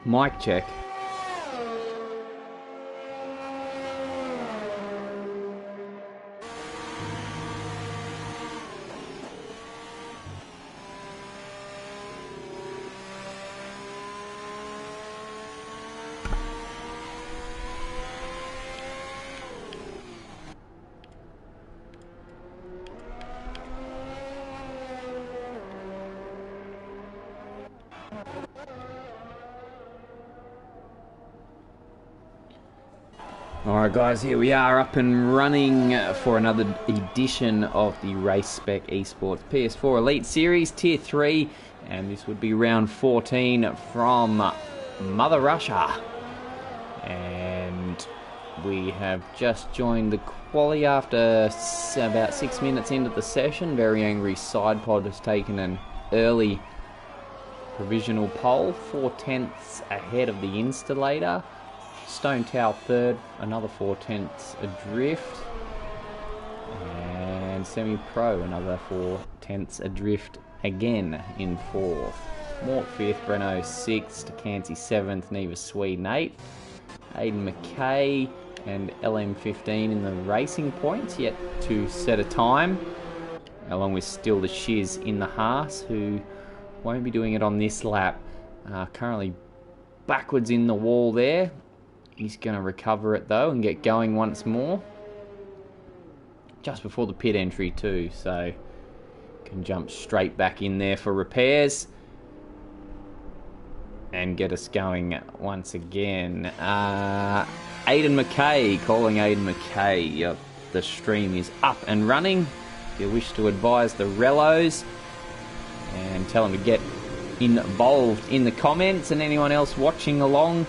Mic check. Alright guys, here we are up and running for another edition of the Race Spec Esports PS4 Elite Series Tier 3, and this would be round 14 from Mother Russia. And we have just joined the quali after about 6 minutes into the session. Very Angry Side Pod has taken an early provisional pole, 4/10 ahead of the Installator. Stone Towel third, another 4/10 adrift, and Semi-Pro another 4/10 adrift again in fourth. Mort fifth, Breno sixth, Takansi seventh, Neva Sweden eighth, Aiden McKay and LM15 in the racing points, yet to set a time, along with Still the Shiz in the Haas, who won't be doing it on this lap. Currently backwards in the wall there. He's going to recover it though and get going once more. Just before the pit entry too, so can jump straight back in there for repairs and get us going once again. Aiden McKay, calling Aiden McKay. Yep, the stream is up and running. If you wish to advise the relos and tell them to get involved in the comments, and anyone else watching along,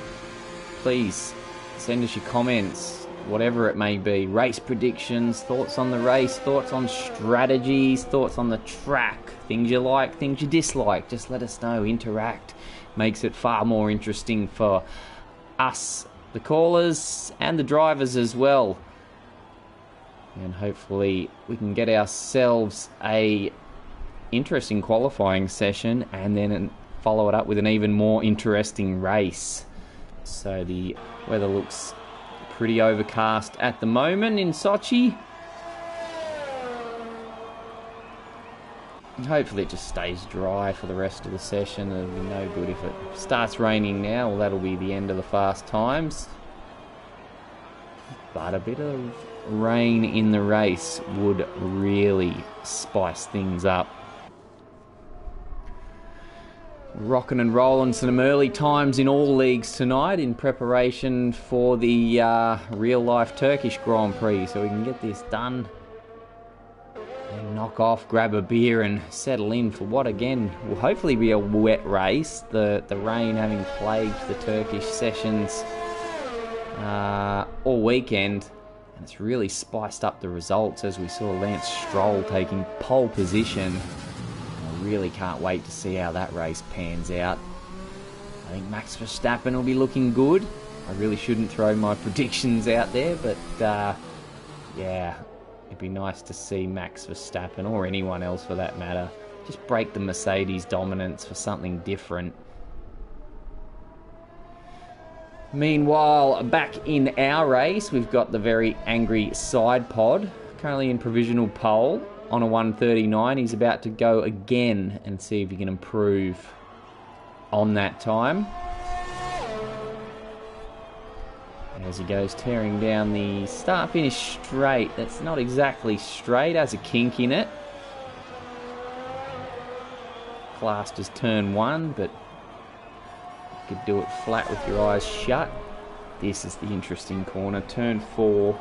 please send us your comments, whatever it may be. Race predictions, thoughts on the race, thoughts on strategies, thoughts on the track, things you like, things you dislike. Just let us know, interact. Makes it far more interesting for us, the callers, and the drivers as well. And hopefully we can get ourselves a interesting qualifying session and then follow it up with an even more interesting race. So the weather looks pretty overcast at the moment in Sochi. And hopefully it just stays dry for the rest of the session. It'll be no good if it starts raining now. Well, that'll be the end of the fast times. But a bit of rain in the race would really spice things up. Rocking and rolling some early times in all leagues tonight in preparation for the real-life Turkish Grand Prix, so we can get this done and knock off, grab a beer and settle in for what again will hopefully be a wet race. The rain having plagued the Turkish sessions all weekend, and it's really spiced up the results as we saw Lance Stroll taking pole position. Really can't wait to see how that race pans out. I think Max Verstappen will be looking good. I really shouldn't throw my predictions out there, but yeah, it'd be nice to see Max Verstappen, or anyone else for that matter, just break the Mercedes dominance for something different. Meanwhile, back in our race, we've got the Very Angry Side Pod, currently in provisional pole on a 1:39. He's about to go again and see if he can improve on that time as he goes tearing down the start finish straight. That's not exactly straight, has a kink in it, classed as turn 1, but you could do it flat with your eyes shut. This is the interesting corner, turn 4.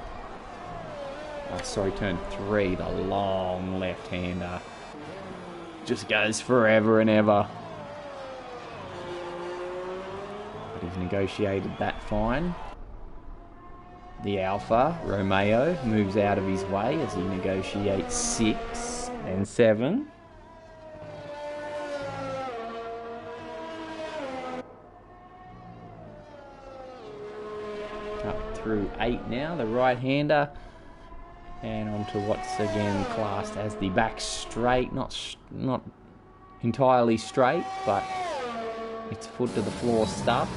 Turn 3, the long left-hander. Just goes forever and ever. But he's negotiated that fine. The Alpha, Romeo, moves out of his way as he negotiates 6 and 7. Up through 8 now, the right-hander. And onto what's again classed as the back straight, not entirely straight, but its foot to the floor stop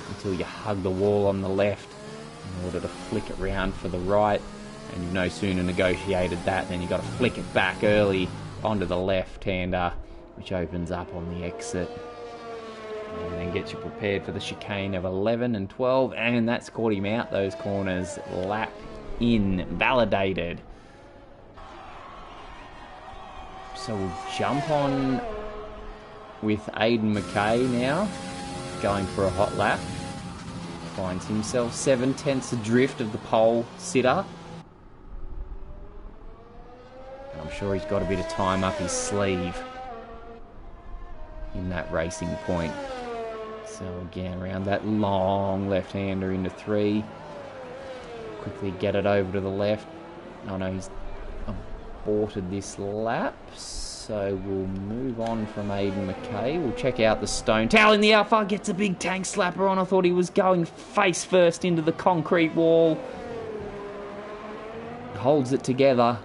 until you hug the wall on the left in order to flick it round for the right. And you've no sooner negotiated that than you've got to flick it back early onto the left-hander, which opens up on the exit. And then gets you prepared for the chicane of 11 and 12. And that's caught him out, those corners. Lap invalidated. So we'll jump on with Aiden McKay now, going for a hot lap. Finds himself 7/10 adrift of the pole sitter. And I'm sure he's got a bit of time up his sleeve in that racing point. So again, around that long left-hander into 3. Quickly get it over to the left. Oh no, he's aborted this lap. So we'll move on from Aiden McKay. We'll check out the Stone Towel in the Alpha. Gets a big tank slapper on. I thought he was going face first into the concrete wall. Holds it together.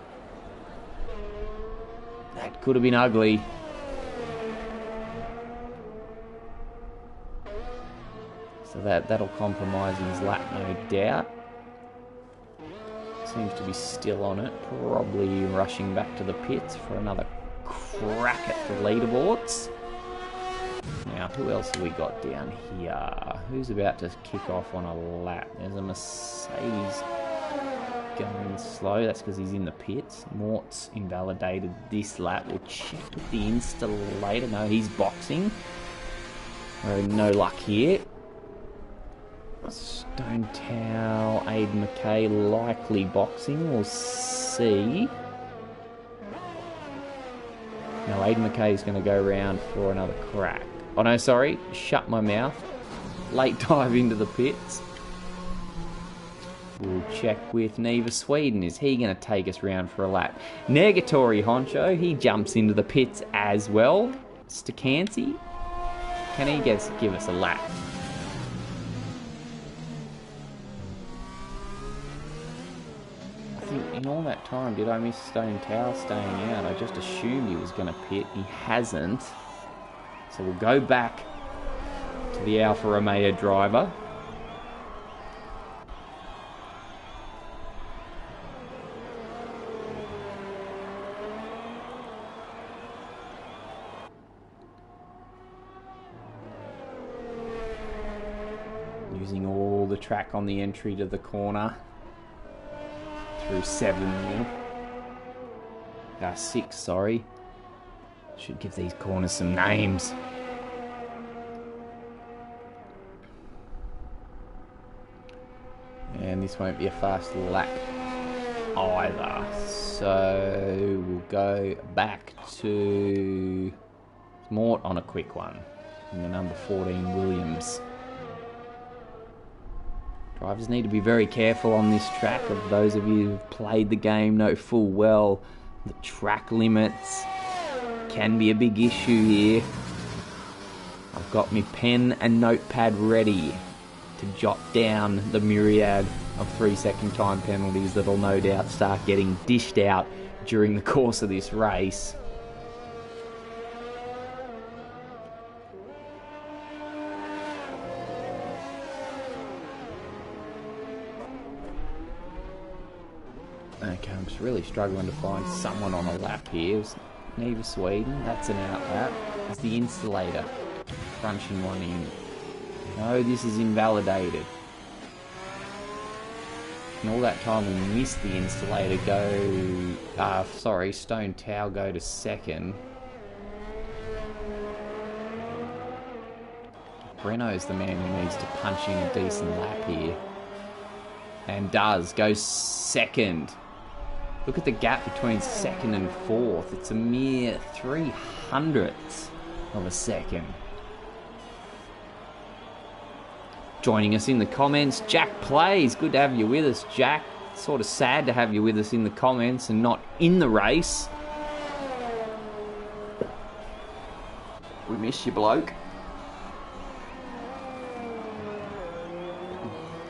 That could have been ugly. So that'll compromise his lap, no doubt. Seems to be still on it. Probably rushing back to the pits for another crack at the leaderboards. Now, who else have we got down here? Who's about to kick off on a lap? There's a Mercedes going slow. That's because he's in the pits. Mort's invalidated this lap. We'll check with the installator. No, he's boxing. We're having no luck here. Stone Towel, Aiden McKay, likely boxing. We'll see. Now Aiden McKay is going to go round for another crack. Oh no, sorry. Shut my mouth. Late dive into the pits. We'll check with Neva Sweden. Is he going to take us round for a lap? Negatory Honcho, he jumps into the pits as well. Stacancy, can he give us a lap? In all that time, did I miss Stone Towel staying out? I just assumed he was going to pit. He hasn't. So we'll go back to the Alfa Romeo driver. Using all the track on the entry to the corner. Through 6, sorry. Should give these corners some names. And this won't be a fast lap either. So we'll go back to Mort on a quick one. In the number 14 Williams. Drivers need to be very careful on this track. Of those of you who've played the game know full well the track limits can be a big issue here. I've got my pen and notepad ready to jot down the myriad of 3-second time penalties that'll no doubt start getting dished out during the course of this race. Okay, I'm just really struggling to find someone on a lap here. Neva Sweden, that's an out lap. Is the installator crunching one in? No, this is invalidated. And all that time we missed the installator Stone Towel go to second. Breno's the man who needs to punch in a decent lap here. And does, goes second. Look at the gap between second and fourth. It's a mere 0.03 of a second. Joining us in the comments, Jack Plays. Good to have you with us, Jack. Sort of sad to have you with us in the comments and not in the race. We miss you, bloke.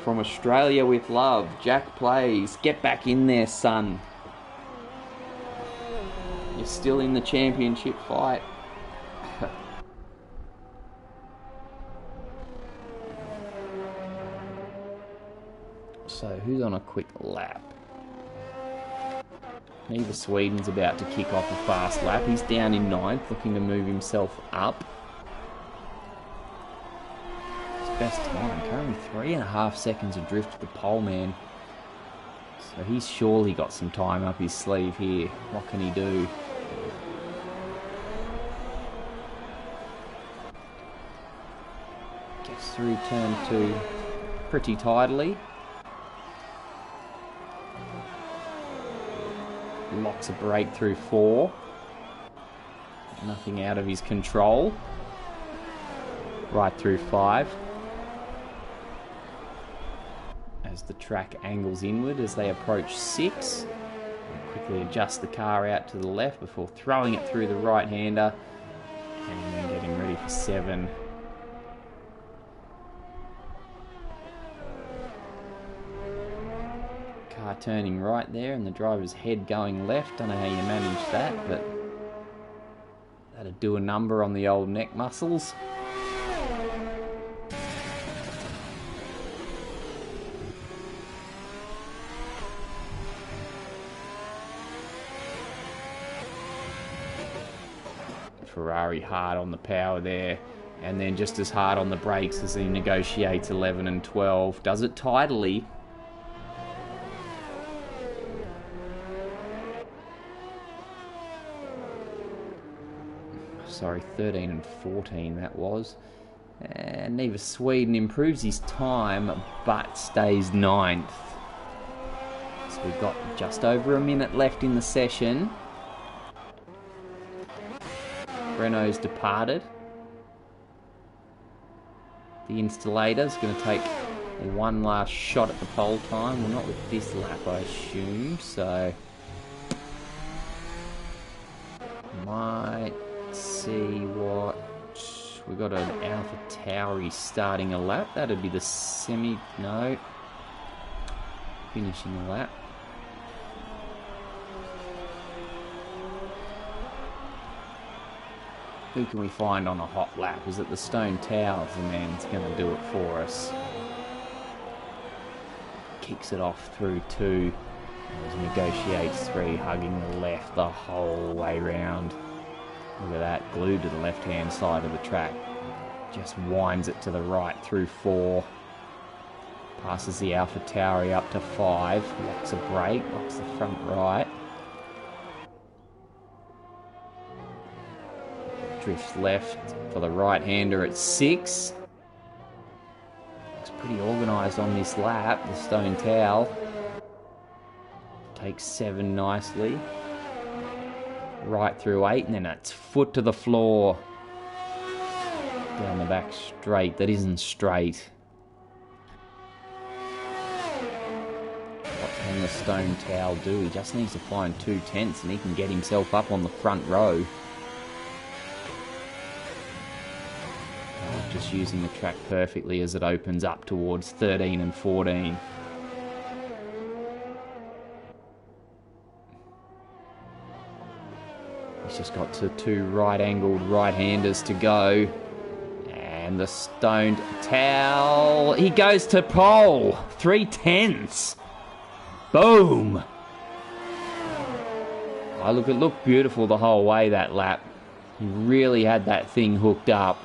From Australia with love, Jack Plays. Get back in there, son. You're still in the championship fight. So who's on a quick lap? Neither Sweden's about to kick off a fast lap. He's down in 9th, looking to move himself up. His best time, currently 3.5 seconds adrift to the pole man. So he's surely got some time up his sleeve here. What can he do? Gets through turn 2 pretty tidily. Locks a break through 4. Nothing out of his control. Right through 5. As the track angles inward as they approach 6. Quickly adjust the car out to the left before throwing it through the right-hander. And then getting ready for 7. Car turning right there and the driver's head going left. Don't know how you manage that, but that'd do a number on the old neck muscles. Ferrari hard on the power there, and then just as hard on the brakes as he negotiates 11 and 12. Does it tidily. Sorry, 13 and 14 that was. And neither Sweden improves his time, but stays 9th. So we've got just over a minute left in the session. Renault's departed. The installator's going to take one last shot at the pole time. Well, not with this lap, I assume, so might see what we got. An Alpha Tauri starting a lap. That'd be the finishing a lap. Who can we find on a hot lap? Is it the Stone Towels? The man's going to do it for us. Kicks it off through 2. Negotiates 3, hugging the left the whole way round. Look at that, glued to the left-hand side of the track. Just winds it to the right through 4. Passes the Alpha Tauri up to 5. Locks a brake, locks the front right. Drifts left for the right-hander at 6. Looks pretty organised on this lap, the Stone Towel. Takes 7 nicely. Right through 8, and then it's foot to the floor. Down the back straight, that isn't straight. What can the Stone Towel do? He just needs to find 2 tenths and he can get himself up on the front row. Just using the track perfectly as it opens up towards 13 and 14. He's just got to 2 right-angled right-handers to go. And the Stone Towel, he goes to pole. 3 tenths. Boom. Oh, look, it looked beautiful the whole way, that lap. He really had that thing hooked up.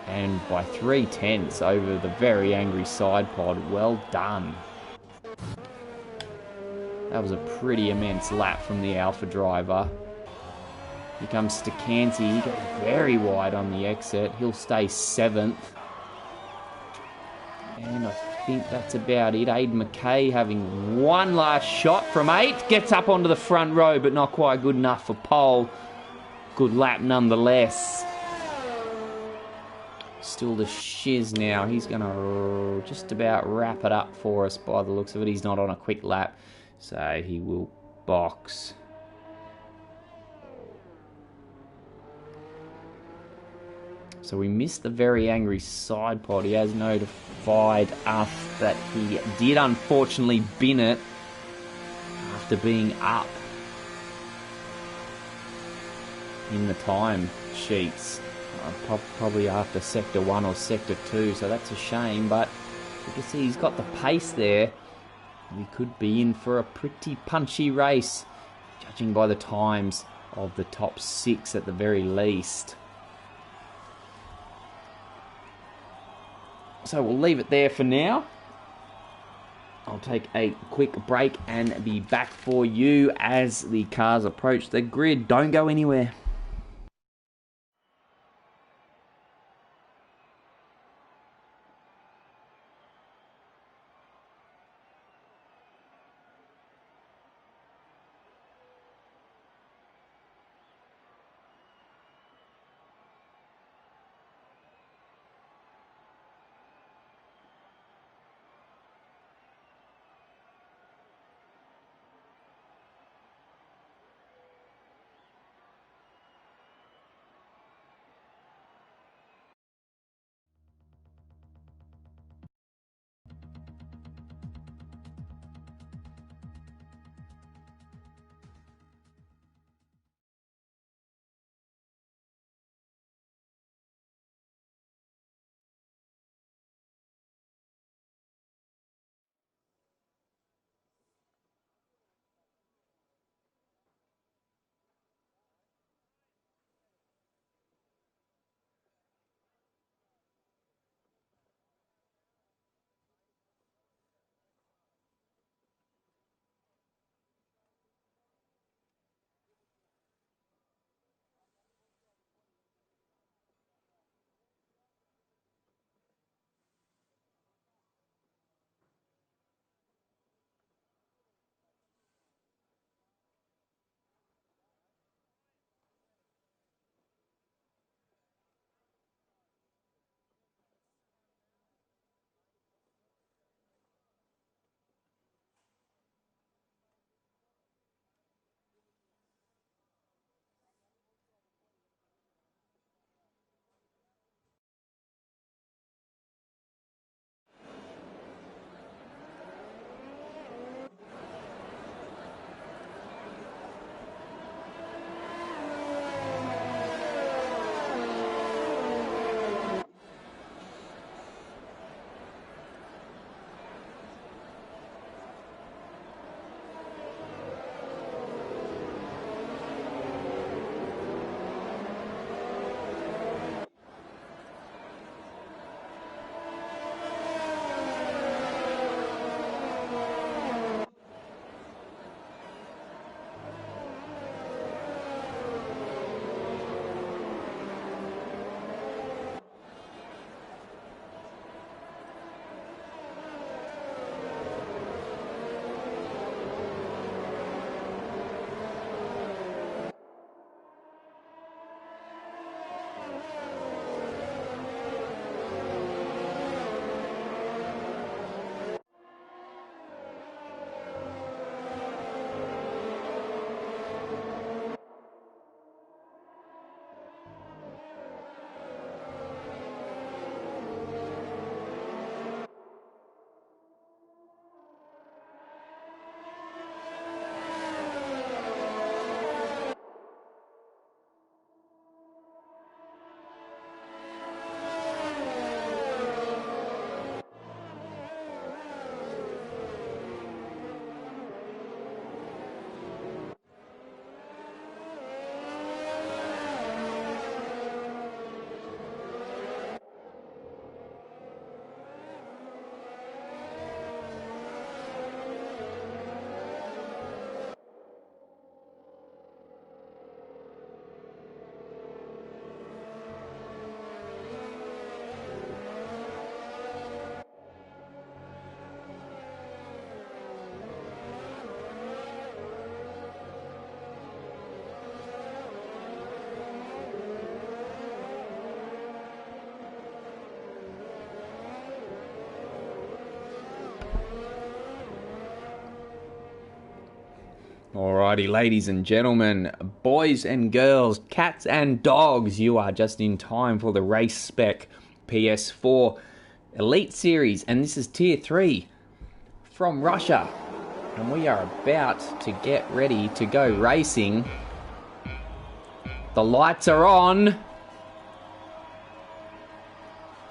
And by 3 tenths over the very angry side pod. Well done. That was a pretty immense lap from the Alpha driver. Here comes Stacanti. He goes very wide on the exit. He'll stay 7th. And I think that's about it. Aidan McKay having one last shot from 8. Gets up onto the front row, but not quite good enough for pole. Good lap nonetheless. Still the shiz now. He's going to just about wrap it up for us by the looks of it. He's not on a quick lap, so he will box. So we missed the very angry side pod. He has notified us that he did unfortunately bin it after being up in the time sheets. Probably after Sector 1 or Sector 2, so that's a shame, but You can see he's got the pace there. We could be in for a pretty punchy race, judging by the times of the top 6 at the very least. So we'll leave it there for now. I'll take a quick break and be back for you as the cars approach the grid. Don't go anywhere. Alrighty, ladies and gentlemen, boys and girls, cats and dogs, you are just in time for the Race Spec PS4 Elite Series, and this is Tier 3 from Russia. And we are about to get ready to go racing. The lights are on.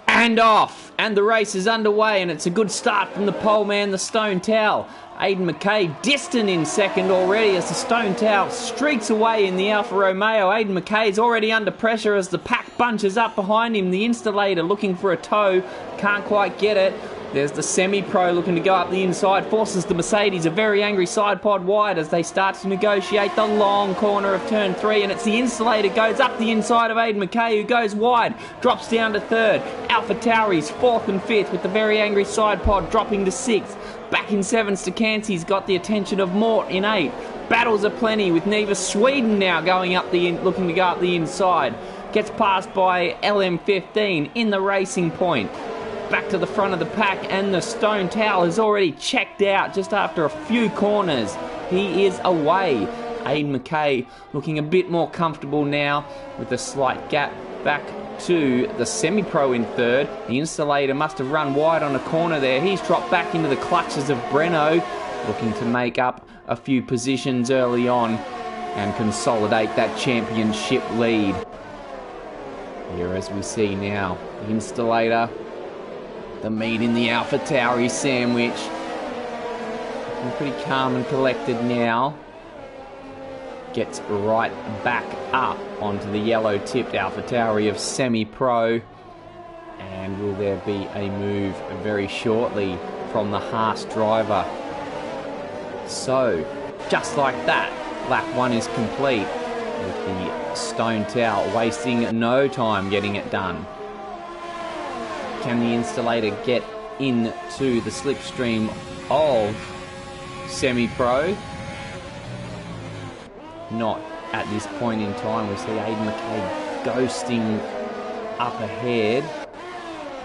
And off. And the race is underway, and it's a good start from the pole man, the Stone Towel. Aidan McKay distant in second already as the Stone Towel streaks away in the Alfa Romeo. Aidan McKay is already under pressure as the pack bunches up behind him. The Installator looking for a tow, can't quite get it. There's the Semi-Pro looking to go up the inside, forces the Mercedes a very angry side pod wide as they start to negotiate the long corner of turn 3, and it's the Installator goes up the inside of Aidan McKay, who goes wide, drops down to 3rd. AlphaTauri's 4th and 5th with the very angry side pod dropping to 6th. Back in 7th, Stakansi's got the attention of Mort in 8th. Battles are plenty with Neva Sweden now going up looking to go up the inside. Gets passed by LM15 in the Racing Point. Back to the front of the pack, and the Stone Towel is already checked out just after a few corners. He is away. Aidan McKay looking a bit more comfortable now with a slight gap back to the Semi-Pro in 3rd. The Installator must have run wide on a corner there. He's dropped back into the clutches of Breno, looking to make up a few positions early on and consolidate that championship lead. Here as we see now, the Installator, the meat in the AlphaTauri sandwich. Looking pretty calm and collected now. Gets right back up onto the yellow-tipped AlphaTauri of Semi-Pro. And will there be a move very shortly from the Haas driver? So, just like that, lap 1 is complete, with the Stone Towel wasting no time getting it done. Can the Installator get into the slipstream of Semi-Pro? Not at this point in time. We see Aidan McKay ghosting up ahead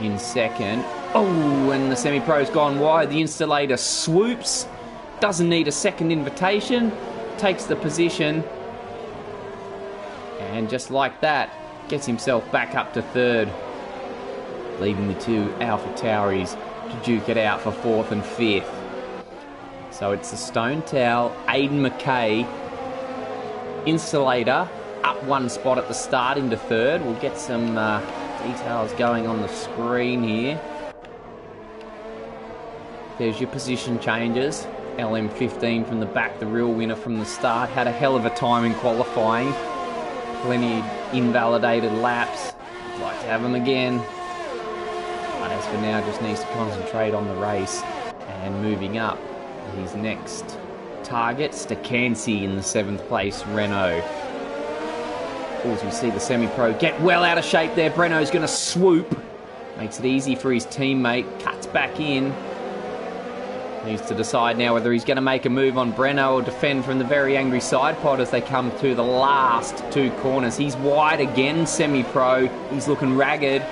in 2nd. Oh, and the Semi-Pro's gone wide. The Installator swoops, doesn't need a second invitation, takes the position, and just like that, gets himself back up to 3rd. Leaving the two AlphaTauris to duke it out for 4th and 5th. So it's the Stone Towel, Aidan McKay, Installator, up 1 spot at the start into 3rd. We'll get some details going on the screen here. There's your position changes. LM15 from the back, the real winner from the start. Had a hell of a time in qualifying. Plenty invalidated laps. I'd like to have them again. But as for now, just needs to concentrate on the race. And moving up, his next target, Stakansi in the 7th place Renault. As we see the Semi-Pro get well out of shape there. Breno's going to swoop. Makes it easy for his teammate. Cuts back in. Needs to decide now whether he's going to make a move on Breno or defend from the very angry side pod as they come to the last 2 corners. He's wide again, Semi-Pro. He's looking ragged.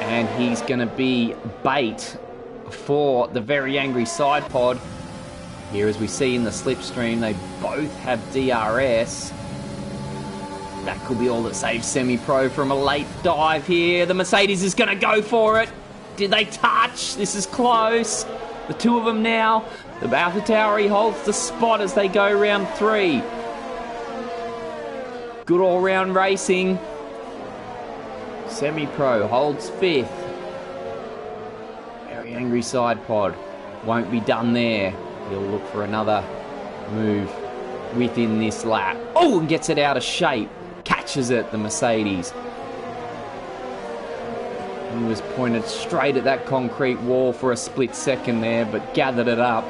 And he's going to be bait for the very angry side pod. Here as we see in the slipstream, they both have DRS. That could be all that saves Semi-Pro from a late dive here. The Mercedes is going to go for it. Did they touch? This is close. The two of them now. The AlphaTauri holds the spot as they go round 3. Good all-round racing. Semi-Pro holds 5th. Very angry side pod. Won't be done there. He'll look for another move within this lap. Oh, and gets it out of shape. Catches it, the Mercedes. He was pointed straight at that concrete wall for a split second there, but gathered it up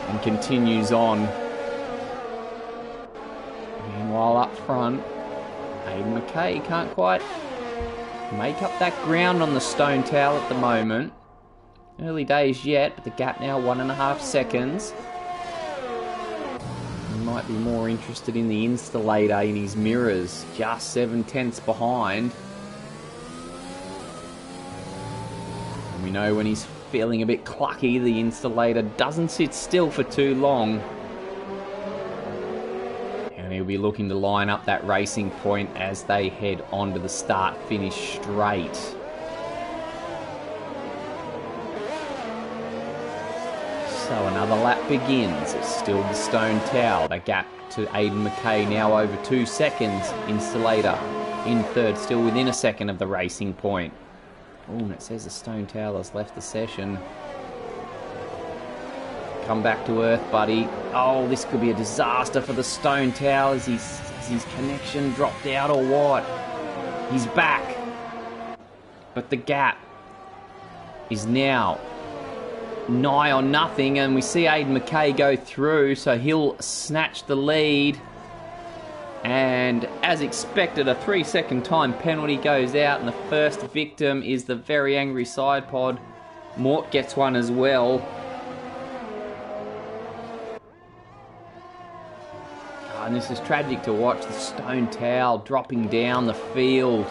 and continues on. Meanwhile, up front, Aidan McKay can't quite make up that ground on the Stone Towel at the moment. Early days yet, but the gap now 1.5 seconds. He might be more interested in the Installator in his mirrors, just 7/10 behind. And we know when he's feeling a bit clucky, the Installator doesn't sit still for too long. And he'll be looking to line up that Racing Point as they head on to the start-finish straight. So another lap begins. It's still the Stone Towel. The gap to Aidan McKay now over 2 seconds. Installator in 3rd, still within a second of the Racing Point. Oh, and it says the stone towel has left the session. Come back to earth, buddy. Oh, this could be a disaster for the stone towel. Has his connection dropped out or what? He's back. But the gap is now nigh on nothing, and we see Aiden McKay go through, so he'll snatch the lead. And as expected, a 3-second time penalty goes out, and the first victim is the very angry side pod. Mort gets one as well. And this is tragic to watch, the stone towel dropping down the field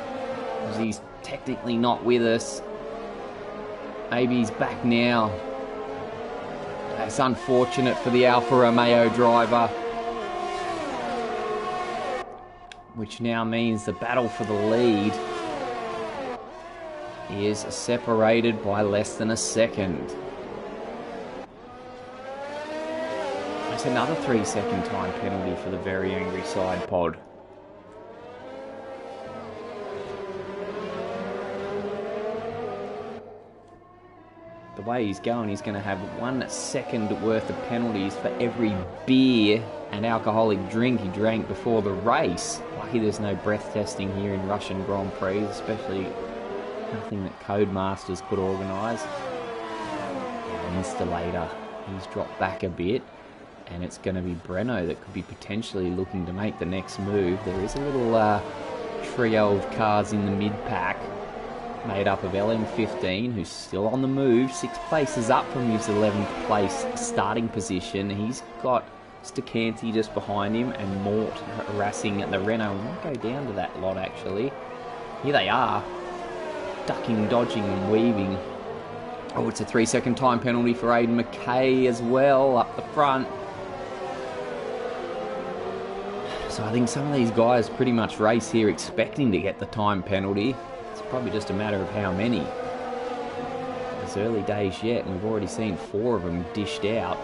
as he's technically not with us. Maybe he's back now. It's unfortunate for the Alfa Romeo driver, which now means the battle for the lead is separated by less than a second. It's another 3-second time penalty for the very angry side pod. The way he's going, he's going to have 1 second worth of penalties for every beer and alcoholic drink he drank before the race. Lucky there's no breath testing here in Russian Grand Prix, especially nothing that Codemasters could organise. Installator, he's dropped back a bit, and it's going to be Breno that could be potentially looking to make the next move. There is a little trio of cars in the mid-pack, made up of LM15, who's still on the move, 6 places up from his 11th place starting position. He's got Stacanti just behind him, and Mort harassing the Renault. We might go down to that lot, actually. Here they are, ducking, dodging and weaving. Oh, it's a 3-second time penalty for Aiden McKay as well, up the front. So I think some of these guys pretty much race here expecting to get the time penalty. It's probably just a matter of how many. It's early days yet, and we've already seen 4 of them dished out.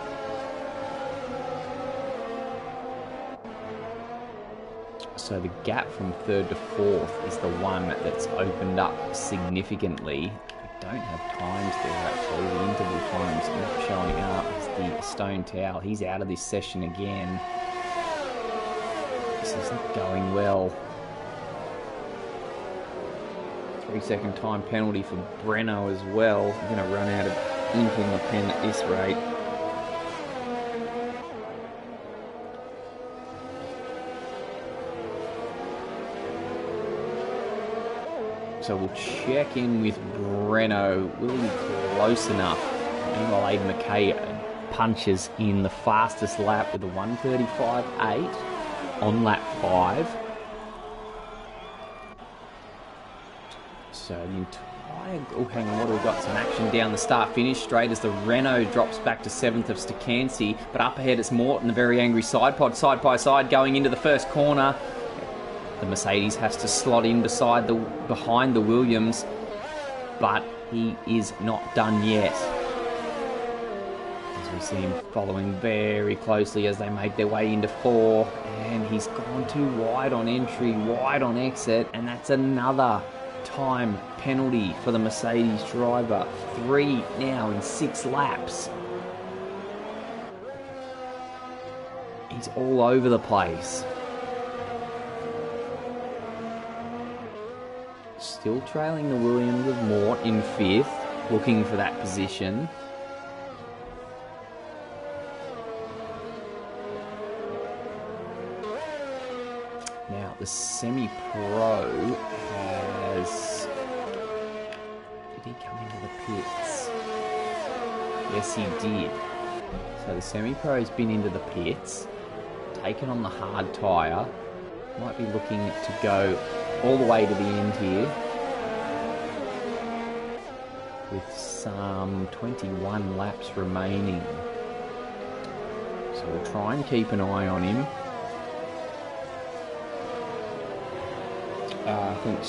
So the gap from 3rd to 4th is the one that's opened up significantly. We don't have times there, actually. The interval times not showing up. It's the stone towel. He's out of this session again. This isn't going well. 3-second time penalty for Breno as well. We're going to run out of ink in the pen at this rate. So we'll check in with Breno. Will he be close enough? Meanwhile, Aiden McKay punches in the fastest lap with a 1:35.8 on lap 5. So the entire... Oh, hang on, what have we got? Some action down the start-finish straight as the Renault drops back to 7th of Stacanti. But up ahead it's Morton, the very angry side pod, side by side, going into the first corner. The Mercedes has to slot in behind the Williams, but he is not done yet. As we see him following very closely as they make their way into 4, and he's gone too wide on entry, wide on exit, and that's another time penalty for the Mercedes driver. 3 now in 6 laps. He's all over the place. Still trailing the Williams of Mort in 5th, looking for that position. Now the semi-pro has... Did he come into the pits? Yes, he did. So the semi-pro's been into the pits, taken on the hard tyre, might be looking to go all the way to the end here, with some 21 laps remaining. So we'll try and keep an eye on him. I think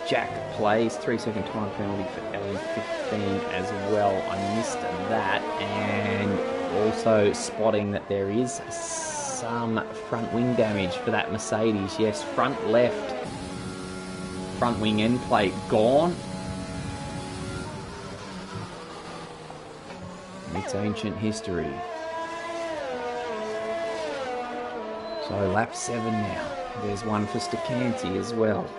Jack plays 3-second time penalty for LM15 as well. I missed that, and also spotting that there is some front wing damage for that Mercedes. Yes, front left, front wing end plate gone. It's ancient history. So lap 7 now. There's one for Stacanti as well.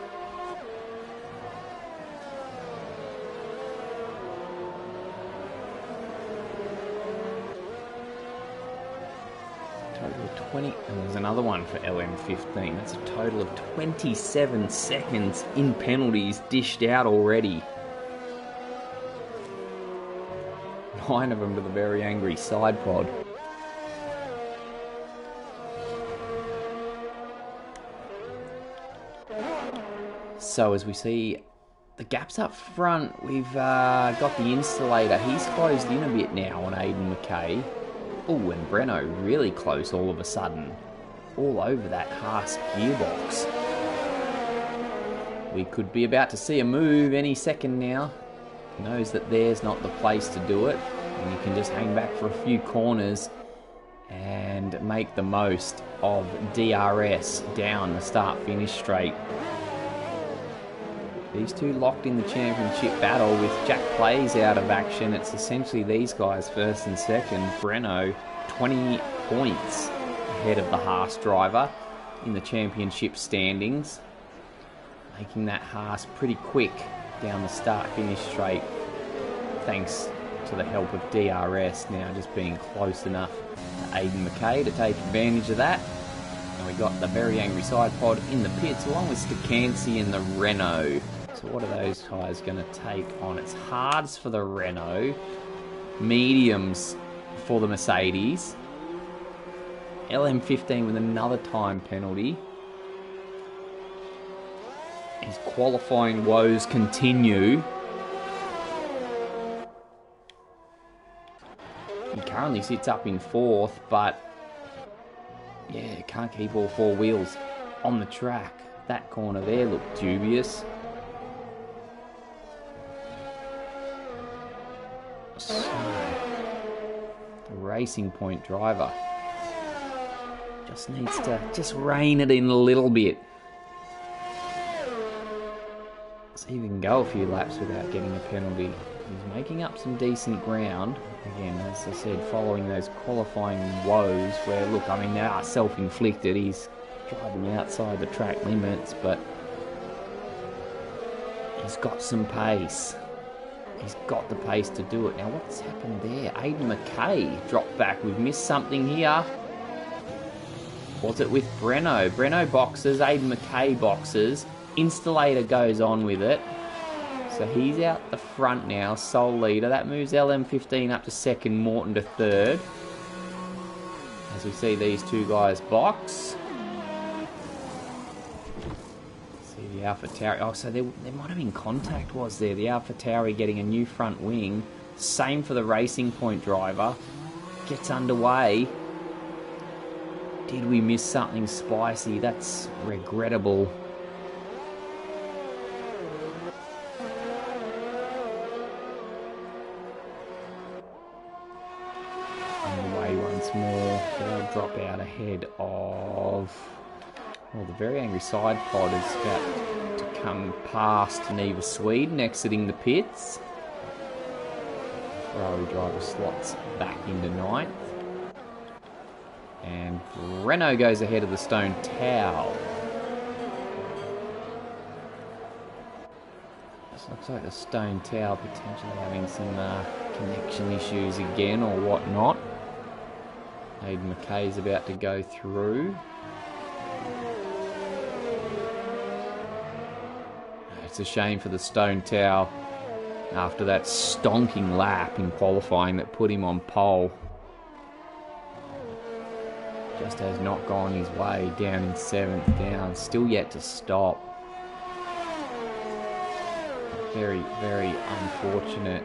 Total of 20, and there's another one for LM15. That's a total of 27 seconds in penalties dished out already. 9 of them to the very angry side pod. So as we see the gaps up front, we've got the installator. He's closed in a bit now on Aiden McKay. Oh, and Breno really close all of a sudden. All over that Haas gearbox. We could be about to see a move any second now. He knows that there's not the place to do it. And you can just hang back for a few corners and make the most of DRS down the start-finish straight. These two locked in the championship battle with Jack Plays out of action. It's essentially these guys first and second. Breno 20 points ahead of the Haas driver in the championship standings, making that Haas pretty quick down the start-finish straight thanks to the help of DRS now just being close enough to Aiden McKay to take advantage of that. And we got the very angry side pod in the pits along with Stacanti and the Renault. So what are those tyres going to take on? It's hards for the Renault, mediums for the Mercedes, LM15 with another time penalty. His qualifying woes continue. He currently sits up in 4th, but yeah, can't keep all 4 wheels on the track. That corner there looked dubious. So, the Racing Point driver just needs to just rein it in a little bit. See if he can go a few laps without getting a penalty. He's making up some decent ground. Again, as I said, following those qualifying woes where, look, I mean, they are self-inflicted. He's driving outside the track limits, but he's got some pace. He's got the pace to do it. Now, what's happened there? Aiden McKay dropped back. We've missed something here. Was it with Breno? Breno boxes, Aiden McKay boxes. Installator goes on with it. So he's out the front now, sole leader. That moves LM15 up to 2nd, Morton to 3rd. As we see these two guys box. See the AlphaTauri. Oh, so there might have been contact, was there? The AlphaTauri getting a new front wing. Same for the Racing Point driver. Gets underway. Did we miss something spicy? That's regrettable. Underway once more. They'll drop out ahead of... Well, the very angry side pod is about to come past Neva Sweden, exiting the pits. Ferrari driver slots back into 9th. And Renault goes ahead of the Stone Towel. This looks like the Stone Towel potentially having some connection issues again or whatnot. Aiden McKay's about to go through. It's a shame for the Stone Towel after that stonking lap in qualifying that put him on pole. Just has not gone his way, down in 7th, down, still yet to stop. Very, very unfortunate.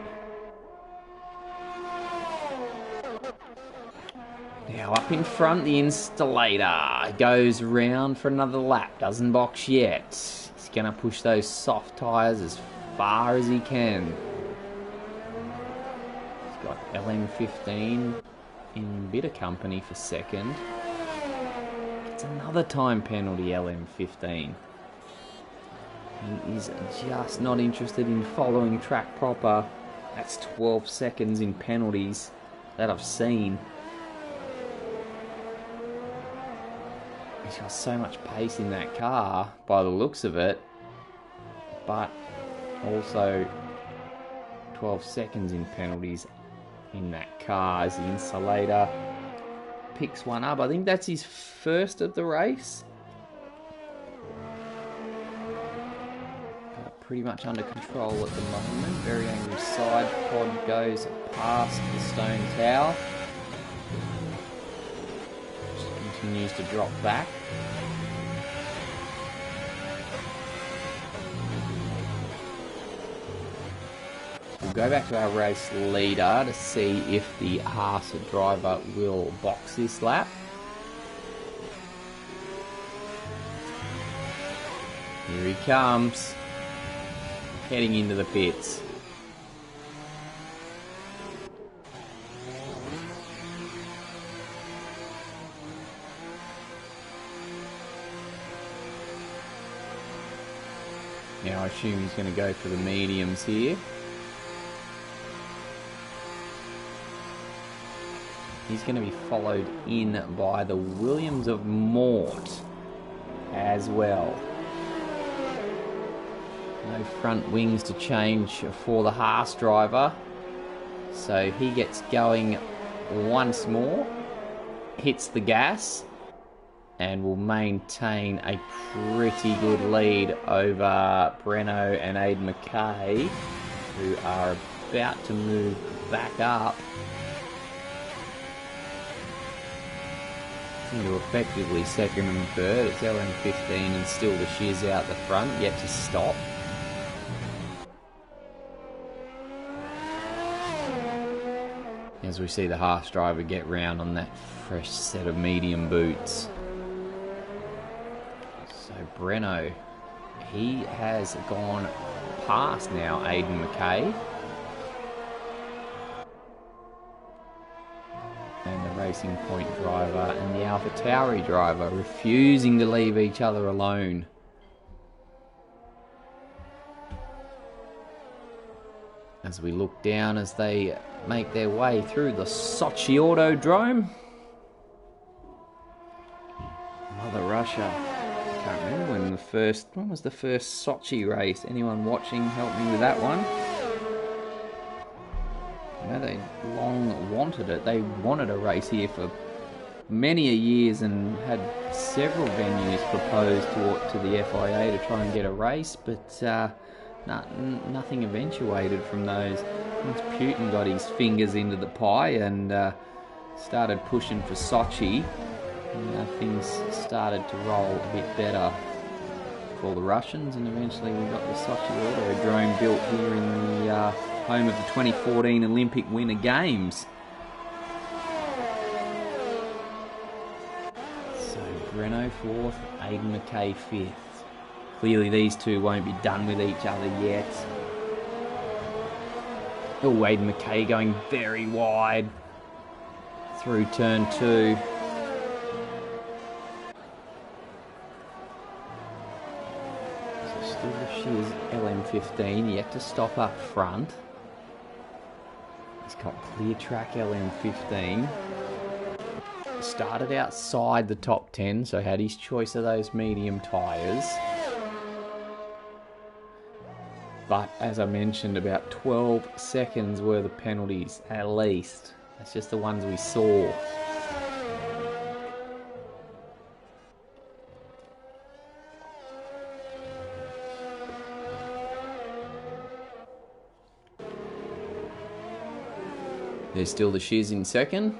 Now up in front, the installator goes round for another lap, doesn't box yet. He's going to push those soft tyres as far as he can. He's got LM15 in a bit of company for 2nd. It's another time penalty, LM15. He is just not interested in following track proper. That's 12 seconds in penalties. that I've seen. He's got so much pace in that car by the looks of it, but also 12 seconds in penalties in that car as the insulator picks one up. I think that's his first of the race. Pretty much under control at the moment. Very angry side pod goes past the stone tower. Just continues to drop back. We'll go back to our race leader to see if the Haas driver will box this lap. Here he comes, heading into the pits. Now I assume he's going to go for the mediums here. He's going to be followed in by the Williams of Mort as well. No front wings to change for the Haas driver. So he gets going once more, hits the gas, and will maintain a pretty good lead over Breno and Aidan McKay, who are about to move back up into effectively second and third. It's LM15 and still the Shiz out the front, yet to stop. As we see the Haas driver get round on that fresh set of medium boots. So Breno, he has gone past now Aidan McKay. And the Racing Point driver and the AlphaTauri driver refusing to leave each other alone. As we look down as they make their way through the Sochi Autodrome. Mother Russia. Can't remember when was the first Sochi race? Anyone watching, help me with that one. I know they long wanted it. They wanted a race here for many a years and had several venues proposed to the FIA to try and get a race, but nothing eventuated from those. Once Putin got his fingers into the pie and started pushing for Sochi, things started to roll a bit better for the Russians, and eventually we got the Sochi Autodrome built here in the home of the 2014 Olympic Winter Games. So Breno fourth, Aidan McKay fifth. Clearly these two won't be done with each other yet. Oh, Aidan McKay going very wide through turn two. So still the Shiz LM15 yet to stop up front. He's got clear track LM15. Started outside the top 10, so had his choice of those medium tyres. But as I mentioned, about 12 seconds were the penalties at least. That's just the ones we saw. There's still the Shiz in second.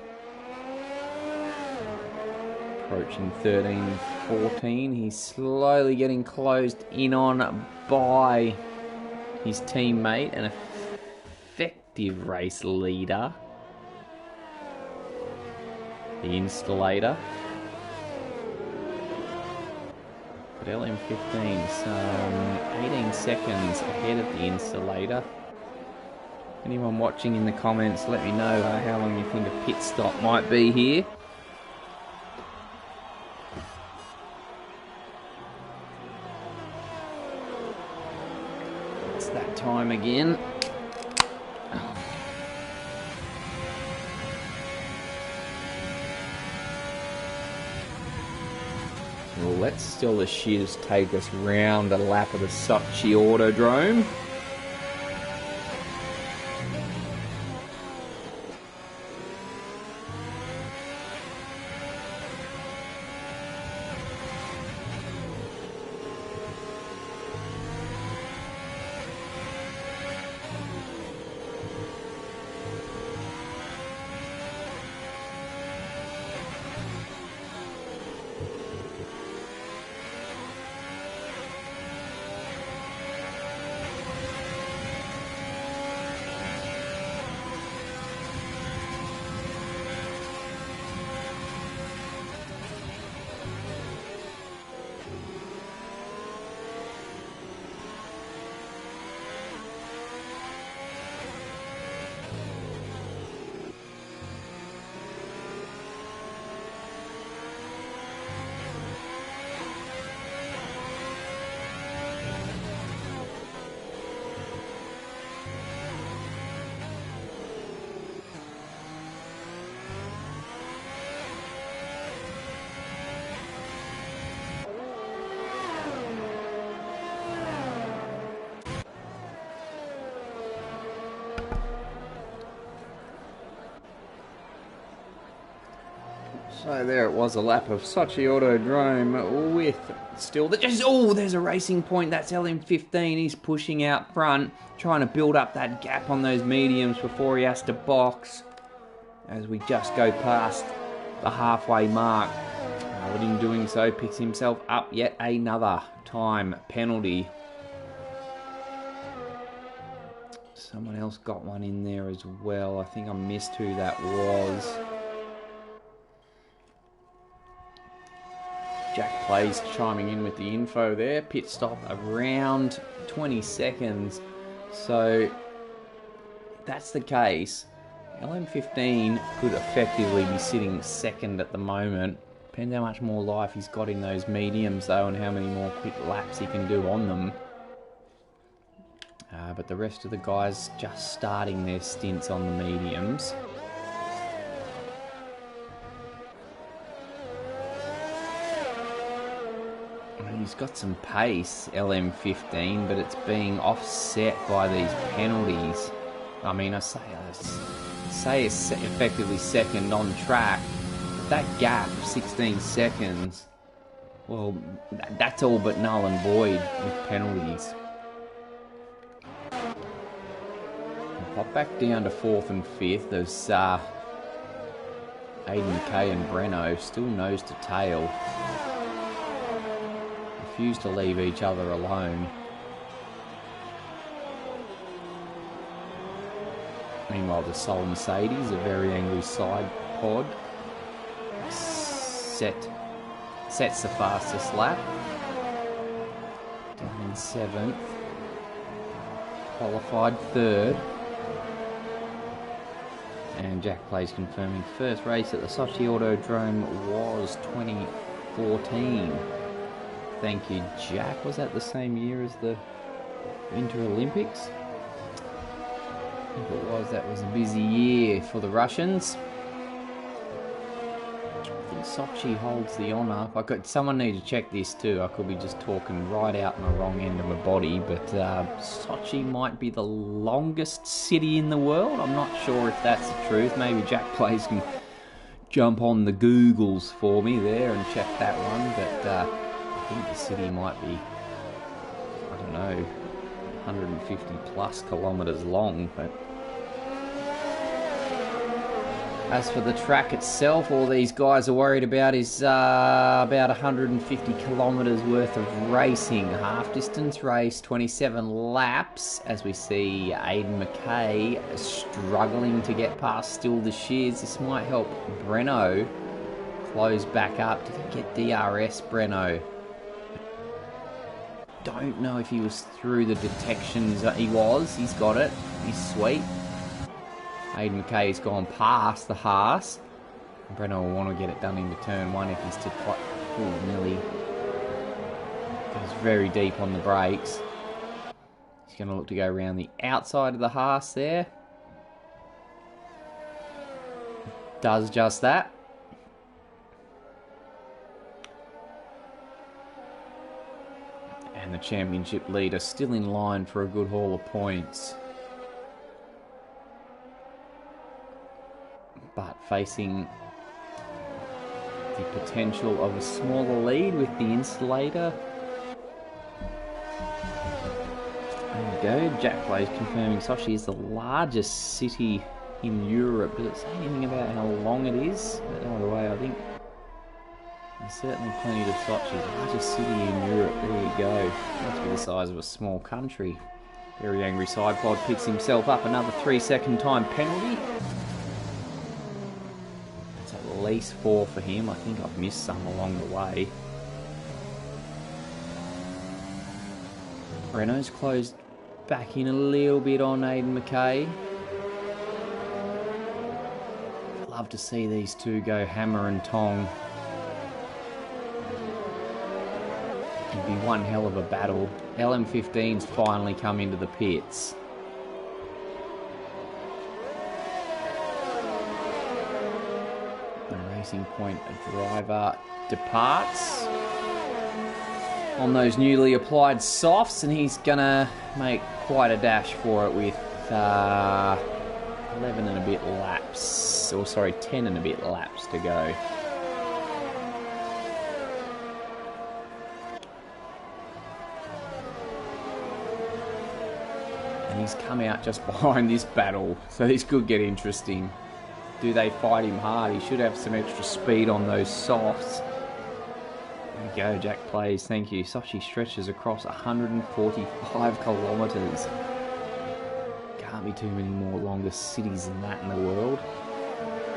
Approaching 13, 14. He's slowly getting closed in on by his teammate and effective race leader, the installator. But LM15, so 18 seconds ahead of the installator. Anyone watching in the comments, let me know how long you think a pit stop might be here. It's that time again. let Still the Shiz take us round a lap of the Sochi Autodrome. So there it was, a lap of Sochi Autodrome with Still the... Oh, there's a racing point. That's LM15. He's pushing out front, trying to build up that gap on those mediums before he has to box. As we just go past the halfway mark. But in doing so, picks himself up yet another time penalty. Someone else got one in there as well. I think I missed who that was. Jack Plays chiming in with the info there. Pit stop around 20 seconds. So, if that's the case, LM15 could effectively be sitting second at the moment. Depends how much more life he's got in those mediums though, and how many more quick laps he can do on them. But the rest of the guys just starting their stints on the mediums. He's got some pace, LM15, but it's being offset by these penalties. I mean, I say it's effectively second on track, but that gap of 16 seconds, well, that's all but null and void with penalties. I'll pop back down to 4th and 5th as Aiden McKay and Breno still nose to tail. Refuse to leave each other alone. Meanwhile, the Soul Mercedes, a very angry side pod, sets the fastest lap. Down in 7th. Qualified 3rd. And Jack Plays confirming first race at the Sochi Autodrome was 2014. Thank you, Jack. Was that the same year as the Winter Olympics? If it was, that was a busy year for the Russians. I think Sochi holds the honour. Someone need to check this too. I could be just talking right out my wrong end of my body, but Sochi might be the longest city in the world. I'm not sure if that's the truth. Maybe Jack Plays can jump on the Googles for me there and check that one, but I think the city might be, I don't know, 150 plus kilometres long. But as for the track itself, all these guys are worried about is about 150 kilometres worth of racing. Half distance race, 27 laps, as we see Aiden McKay struggling to get past Still the Shiz. This might help Breno close back up. Did he get DRS, Breno? Don't know if he was through the detections. He was. He's got it. He's sweet. Aiden McKay's gone past the Haas. Breno will want to get it done into turn 1 if he's to quite nearly goes very deep on the brakes. He's going to look to go around the outside of the Haas there. Does just that. And the championship leader still in line for a good haul of points. But facing the potential of a smaller lead with the insulator. There we go. Jack Plays confirming Sochi is the largest city in Europe. Does it say anything about how long it is? But either way, I think there's certainly plenty to Sochi. Largest city in Europe. There you go. Must be the size of a small country. Very angry side pod picks himself up. Another 3-second time penalty. That's at least 4 for him. I think I've missed some along the way. Renault's closed back in a little bit on Aiden McKay. Love to see these two go hammer and tong. It'd be one hell of a battle. LM15's finally come into the pits. The Racing Point driver departs on those newly applied softs, and he's gonna make quite a dash for it with 11 and a bit laps, or sorry, 10 and a bit laps to go. And he's come out just behind this battle, so this could get interesting. Do they fight him hard? He should have some extra speed on those softs. There we go, Jack Plays, thank you. Sochi stretches across 145 kilometres. Can't be too many more longer cities than that in the world.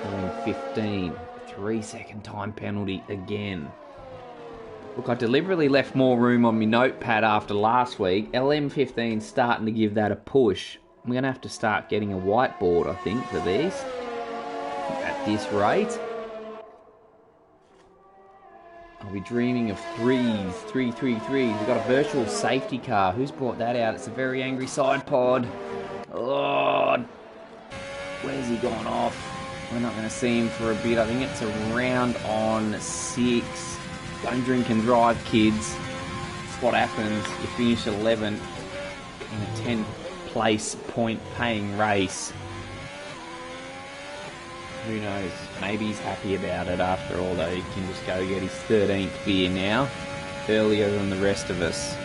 LM15, 3-second time penalty again. Look, I deliberately left more room on my notepad after last week. LM15's starting to give that a push. I'm going to have to start getting a whiteboard, I think, for these. At this rate. I'll be dreaming of 3s, 333. We've got a virtual safety car. Who's brought that out? It's a very angry side pod. Oh, where's he gone off? We're not going to see him for a bit. I think it's around on 6. Don't drink and drive, kids. That's what happens. You finish 11th in a 10th place point paying race. Who knows? Maybe he's happy about it after all, though. He can just go get his 13th beer now, earlier than the rest of us.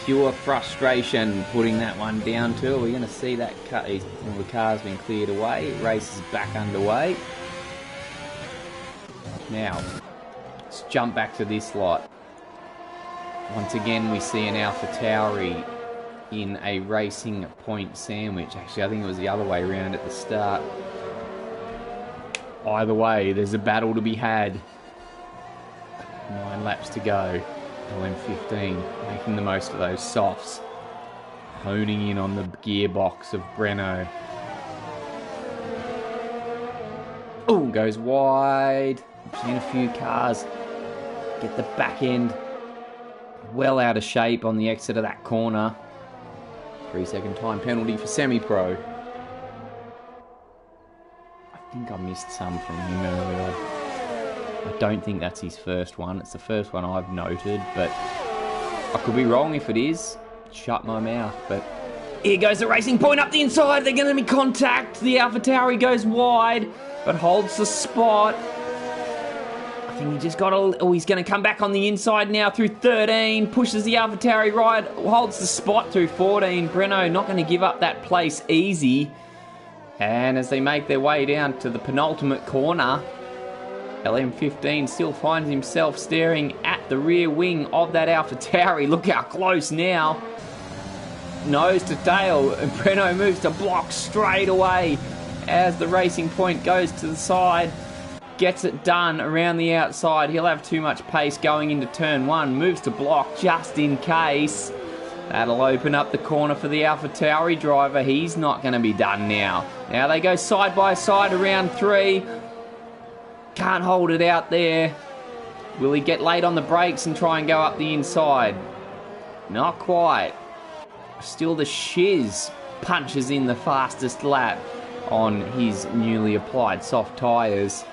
Pure frustration putting that one down to. We're going to see that cut. Well, the car's been cleared away. Race is back underway. Now, let's jump back to this lot. Once again, we see an AlphaTauri in a Racing Point sandwich. Actually, I think it was the other way around at the start. Either way, there's a battle to be had. 9 laps to go. LM15 making the most of those softs. Honing in on the gearbox of Breno. Oh, goes wide. I've seen a few cars get the back end well out of shape on the exit of that corner. 3-second time penalty for semi-pro. I think I missed some from him earlier. I don't think that's his first one. It's the first one I've noted, but I could be wrong. If it is, shut my mouth. But here goes the Racing Point up the inside. They're going to be contact. The AlphaTauri goes wide, but holds the spot. I think he just got a... Oh, he's going to come back on the inside now through 13. Pushes the AlphaTauri right. Holds the spot through 14. Breno not going to give up that place easy. And as they make their way down to the penultimate corner, LM15 still finds himself staring at the rear wing of that AlphaTauri. Look how close now. Nose to tail. And Breno moves to block straight away as the Racing Point goes to the side. Gets it done around the outside. He'll have too much pace going into turn 1. Moves to block just in case. That'll open up the corner for the AlphaTauri driver. He's not going to be done now. Now they go side by side around 3. Can't hold it out there. Will he get late on the brakes and try and go up the inside? Not quite. Still the Shiz punches in the fastest lap on his newly applied soft tyres.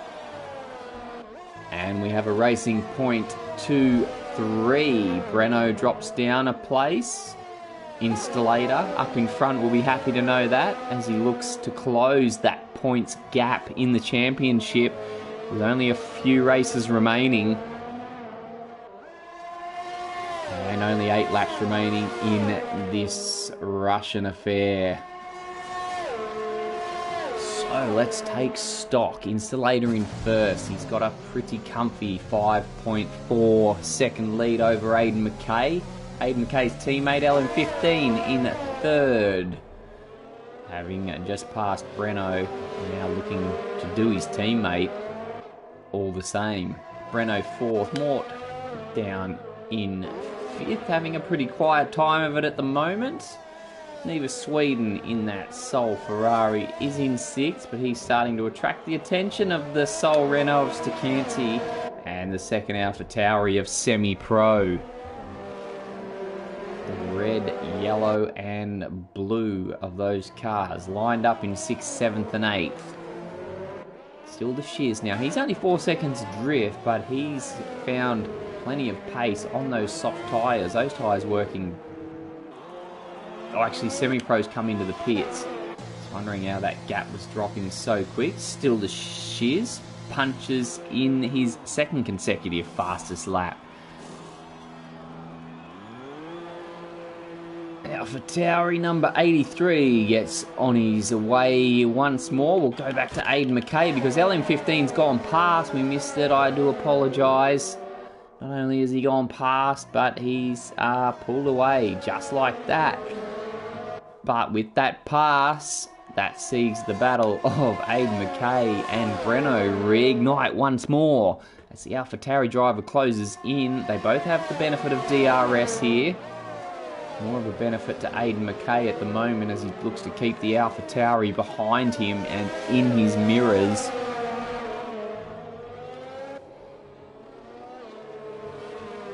And we have a racing point 2-3. Breno drops down a place. Installator up in front will be happy to know that as he looks to close that points gap in the championship with only a few races remaining. And only 8 laps remaining in this Russian affair. So let's take stock. Installator in first. He's got a pretty comfy 5.4 second lead over Aiden McKay. Aiden McKay's teammate LM15 in third. Having just passed Breno, now looking to do his teammate all the same. Breno fourth, Mort down in fifth, having a pretty quiet time of it at the moment. Neva Sweden in that Sol Ferrari is in sixth, but he's starting to attract the attention of the Sol Renault of Stacanti and the second Alpha Tauri of Semi-Pro. The red, yellow and blue of those cars lined up in 6th, 7th and 8th. Still the Shiz. Now he's only 4 seconds drift, but he's found plenty of pace on those soft tyres. Those tyres working. Oh, actually Semi-Pro's come into the pits. Wondering how that gap was dropping so quick. Still the Shiz punches in his second consecutive fastest lap. Alpha Tauri number 83 gets on his way once more. We'll go back to Aiden McKay because LM15's gone past. We missed it. I do apologise. Not only has he gone past, but he's pulled away just like that. But with that pass, that sees the battle of Aiden McKay and Breno reignite once more. As the Alpha Tauri driver closes in, they both have the benefit of DRS here. More of a benefit to Aiden McKay at the moment as he looks to keep the Alpha Tauri behind him and in his mirrors.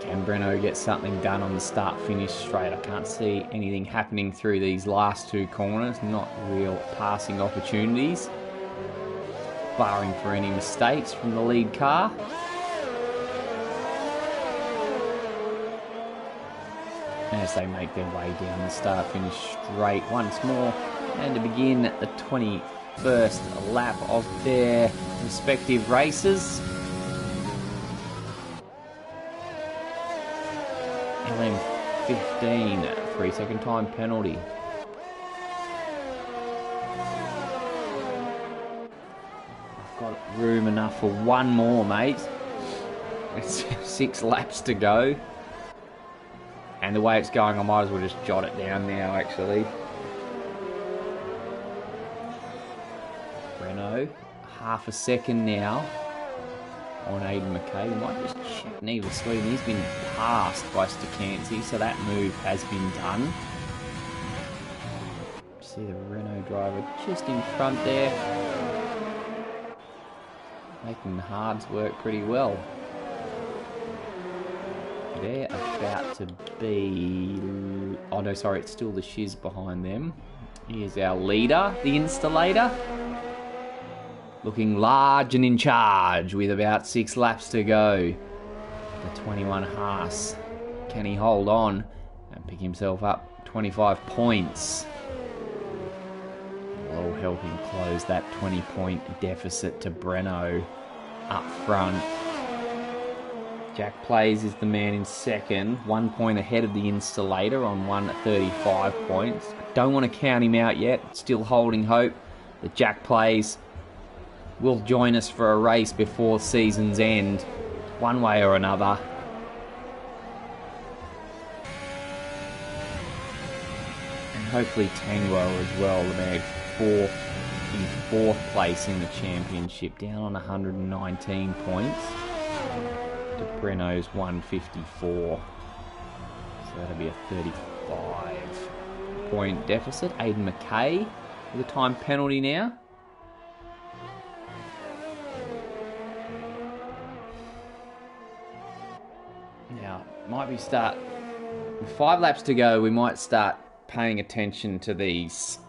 Can Breno get something done on the start-finish straight? I can't see anything happening through these last two corners. Not real passing opportunities, barring for any mistakes from the lead car. As they make their way down the start-finish straight once more, and to begin the 21st lap of their respective races. LM15, 3-second time penalty. I've got room enough for one more, mate. It's 6 laps to go. And the way it's going, I might as well just jot it down now, actually. Breno, half a second now on Aiden McKay. We might just check Neva Sweden. He's been passed by Stacanti, so that move has been done. See the Renault driver just in front there. Making the hards work pretty well. They're about to be... Oh no, sorry, it's still the Shiz behind them. Here's our leader, the Installator. Looking large and in charge with about 6 laps to go. The 21 Haas. Can he hold on and pick himself up 25 points? Will help him close that 20-point deficit to Breno up front. Jack Plays is the man in second, 1 point ahead of the Installator on 135 points. Don't want to count him out yet, still holding hope that Jack Plays will join us for a race before season's end, one way or another. And hopefully Tango as well, the man in fourth place in the championship, down on 119 points. To Breno's 154. So that'll be a 35-point deficit. Aiden McKay with a time penalty now. Now, might be start... With 5 laps to go, we might start paying attention to these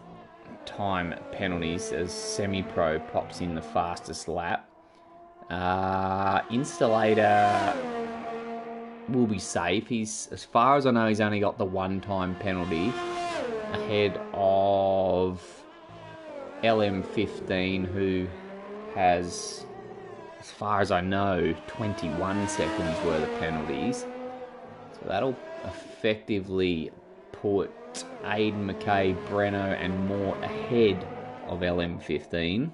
time penalties as Semi-Pro pops in the fastest lap. Installator will be safe. He's, as far as I know, he's only got the one-time penalty, ahead of LM15, who has, as far as I know, 21 seconds worth of penalties. So that'll effectively put Aiden McKay, Breno and Mort ahead of LM15.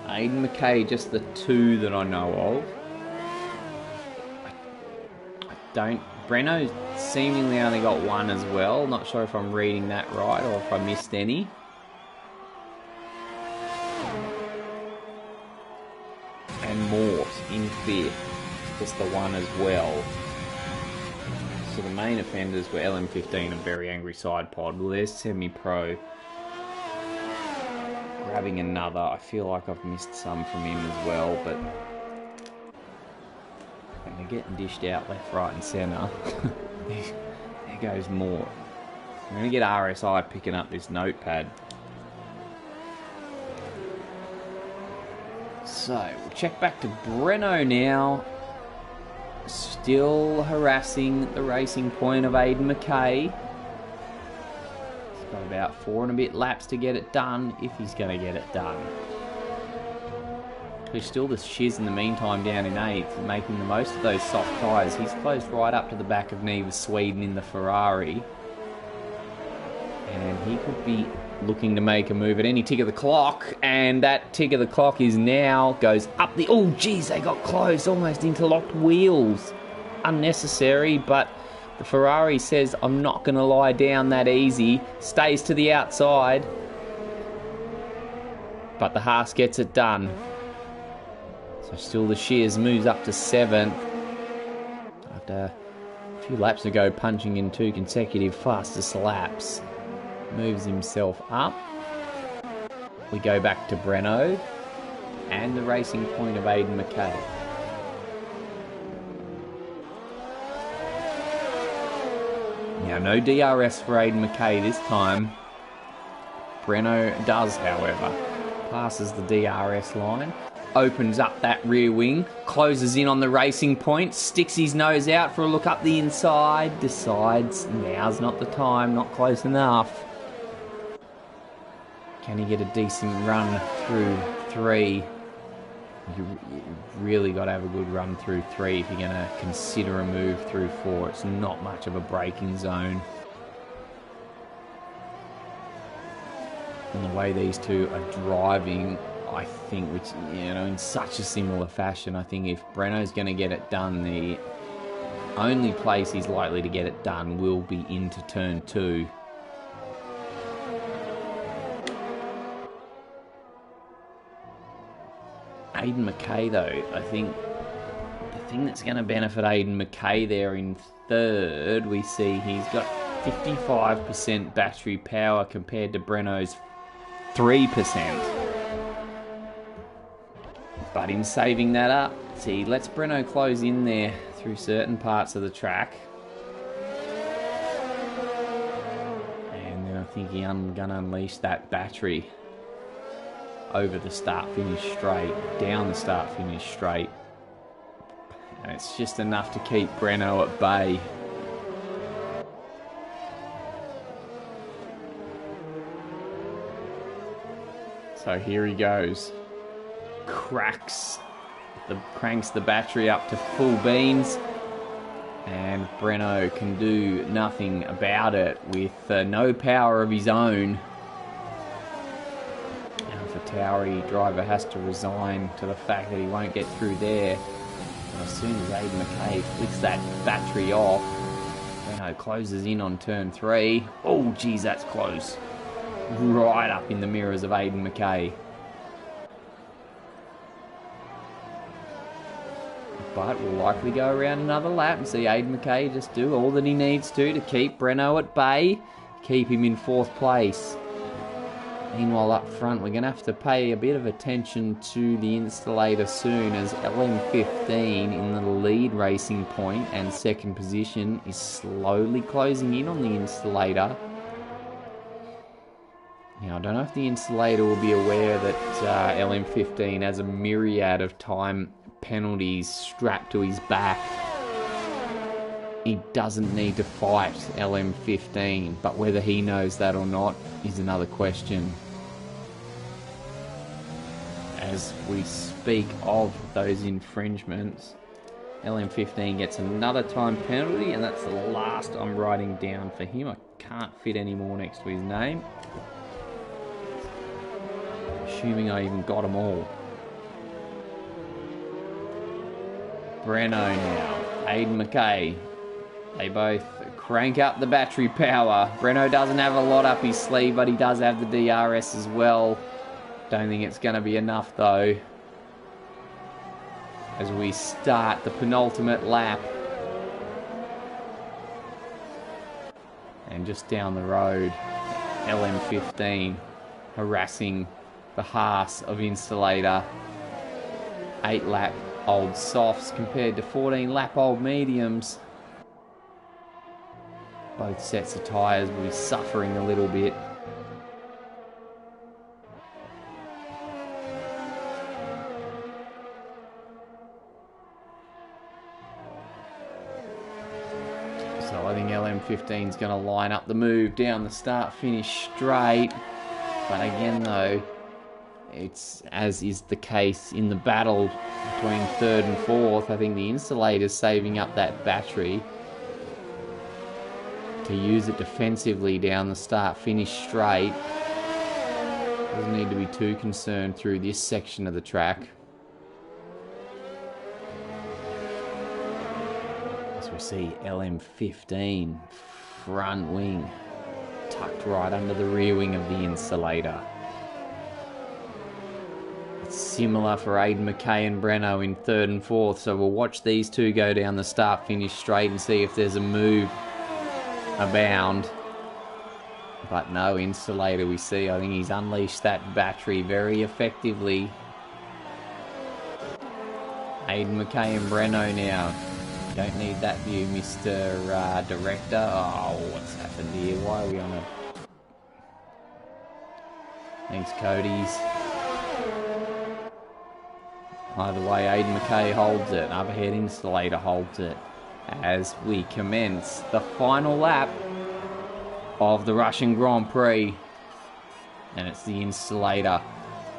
Aiden McKay, just the two that I know of. I don't... Breno seemingly only got one as well. Not sure if I'm reading that right or if I missed any. And Mort in fifth, just the one as well. So the main offenders were LM15 and Very Angry Side Pod. Well, there's Semi-Pro grabbing another. I feel like I've missed some from him as well, but and they're getting dished out left, right and centre. There goes Mort. I'm going to get RSI picking up this notepad. So, we'll check back to Breno now. Still harassing the racing point of Aiden McKay. He's got about 4 and a bit laps to get it done, if he's going to get it done. There's still the shiz in the meantime down in 8th, making the most of those soft tyres. He's close right up to the back of Neva Sweden in the Ferrari. And he could be looking to make a move at any tick of the clock, and that tick of the clock is now, goes up the... Oh, geez, they got close, almost interlocked wheels. Unnecessary, but the Ferrari says, I'm not going to lie down that easy. Stays to the outside. But the Haas gets it done. So still the Shears moves up to 7th. After a few laps ago, punching in 2 consecutive fastest laps. Moves himself up. We go back to Breno and the racing point of Aiden McKay. Now, no DRS for Aiden McKay this time. Breno does, however. Passes the DRS line. Opens up that rear wing. Closes in on the racing point. Sticks his nose out for a look up the inside. Decides now's not the time. Not close enough. Can he get a decent run through 3? You really got to have a good run through 3 if you're going to consider a move through 4. It's not much of a braking zone. And the way these two are driving, I think, which, you know, in such a similar fashion, I think if Breno's going to get it done, the only place he's likely to get it done will be into turn 2. Aiden McKay, though, I think the thing that's going to benefit Aiden McKay there in 3rd, we see he's got 55% battery power compared to Breno's 3%. But in saving that up, see, lets Breno close in there through certain parts of the track. And then I think he's going to unleash that battery over the start-finish straight, down the start-finish straight. And it's just enough to keep Breno at bay. So here he goes. Cranks the battery up to full beans. And Breno can do nothing about it with no power of his own. Tauri driver has to resign to the fact that he won't get through there. And as soon as Aiden McKay flicks that battery off, Breno closes in on turn 3. Oh, geez, that's close. Right up in the mirrors of Aiden McKay. But we'll likely go around another lap and see Aiden McKay just do all that he needs to keep Breno at bay, keep him in 4th place. Meanwhile, up front, we're going to have to pay a bit of attention to the installator soon, as LM15 in the lead racing point and 2nd position is slowly closing in on the installator. Now, I don't know if the Insulator will be aware that LM15 has a myriad of time penalties strapped to his back. He doesn't need to fight LM15, but whether he knows that or not is another question. As we speak of those infringements, LM15 gets another time penalty, and that's the last I'm writing down for him. I can't fit any more next to his name. Assuming I even got them all. Breno now, Aiden McKay. They both crank up the battery power. Breno doesn't have a lot up his sleeve, but he does have the DRS as well. Don't think it's going to be enough though. As we start the penultimate lap. And just down the road, LM15 harassing the Haas of Installator. 8-lap old softs compared to 14-lap old mediums. Both sets of tyres will be suffering a little bit. So I think LM15 is going to line up the move down the start-finish straight. But again though, it's as is the case in the battle between 3rd and 4th. I think the Insulator's saving up that battery to use it defensively down the start-finish straight. Doesn't need to be too concerned through this section of the track. As we see LM15 front wing tucked right under the rear wing of the Insulator. It's similar for Aiden McKay and Breno in 3rd and 4th, so we'll watch these two go down the start-finish straight and see if there's a move abound. But no, Insulator we see, I think he's unleashed that battery very effectively. Aiden McKay and Breno now. Don't need that view, Mr. Director. Oh, what's happened here? Why are we on a... Thanks, Cody's. Either way, Aiden McKay holds it. Overhead Insulator holds it. As we commence the final lap of the Russian Grand Prix. And it's the Insulator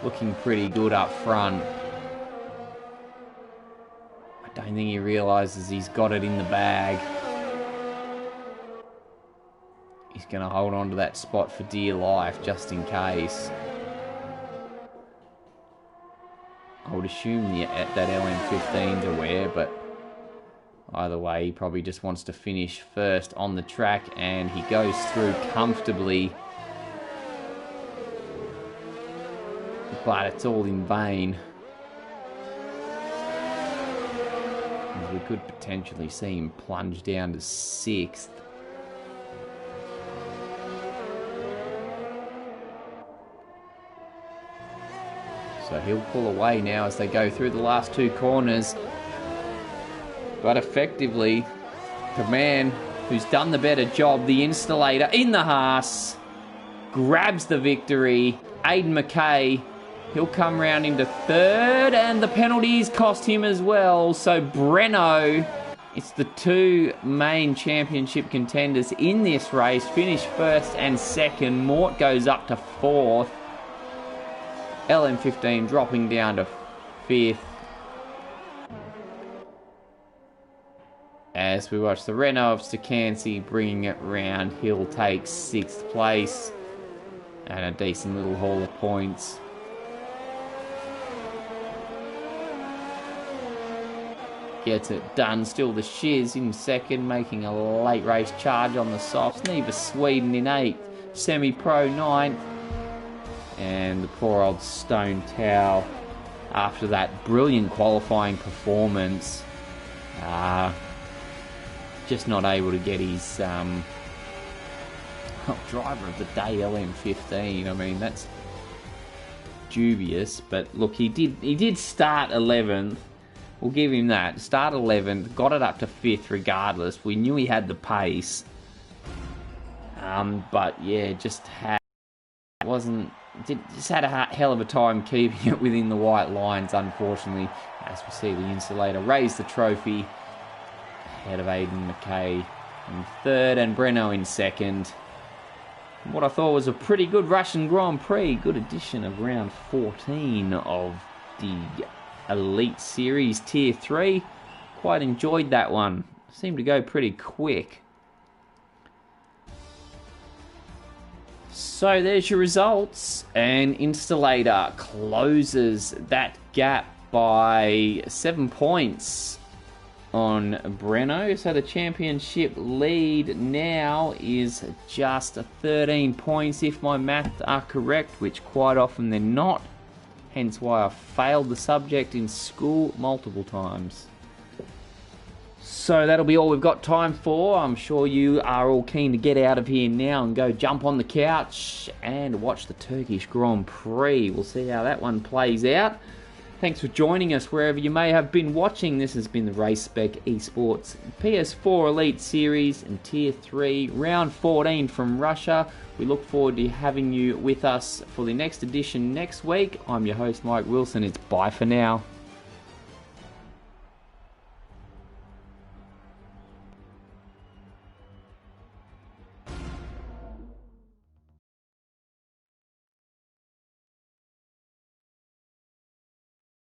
looking pretty good up front. I don't think he realises he's got it in the bag. He's going to hold on to that spot for dear life just in case. I would assume that LM15's aware, but either way, he probably just wants to finish first on the track, and he goes through comfortably. But it's all in vain. As we could potentially see him plunge down to 6th. So he'll pull away now as they go through the last 2 corners. But effectively, the man who's done the better job, the Installator in the Haas, grabs the victory. Aiden McKay, he'll come round into 3rd, and the penalties cost him as well. So Breno, it's the 2 main championship contenders in this race, finish 1st and 2nd. Mort goes up to 4th. LM15 dropping down to 5th. As we watch the Renault of Stakansi bringing it round, he'll take 6th place and a decent little haul of points. Gets it done. Still the Shiz in 2nd, making a late race charge on the softs. Neva Sweden in 8th, Semi-Pro 9th, and the poor old Stone Towel, after that brilliant qualifying performance, just not able to get his driver of the day, LM15. I mean, that's dubious, but look, he did start 11th. We'll give him that. Start 11th, got it up to 5th regardless. We knew he had the pace, but yeah, just had just had a hell of a time keeping it within the white lines, unfortunately. As we see the Insulator raise the trophy ahead of Aiden McKay in third and Breno in second. What I thought was a pretty good Russian Grand Prix. Good edition of round 14 of the Elite Series Tier 3. Quite enjoyed that one. Seemed to go pretty quick. So there's your results, and Installator closes that gap by 7 points on Breno. So the championship lead now is just 13 points if my maths are correct, which quite often they're not. Hence why I failed the subject in school multiple times. So that'll be all we've got time for. I'm sure you are all keen to get out of here now and go jump on the couch and watch the Turkish Grand Prix. We'll see how that one plays out. Thanks for joining us wherever you may have been watching. This has been the Race Spec Esports PS4 Elite Series and Tier 3 Round 14 from Russia. We look forward to having you with us for the next edition next week. I'm your host, Mike Wilson. It's bye for now.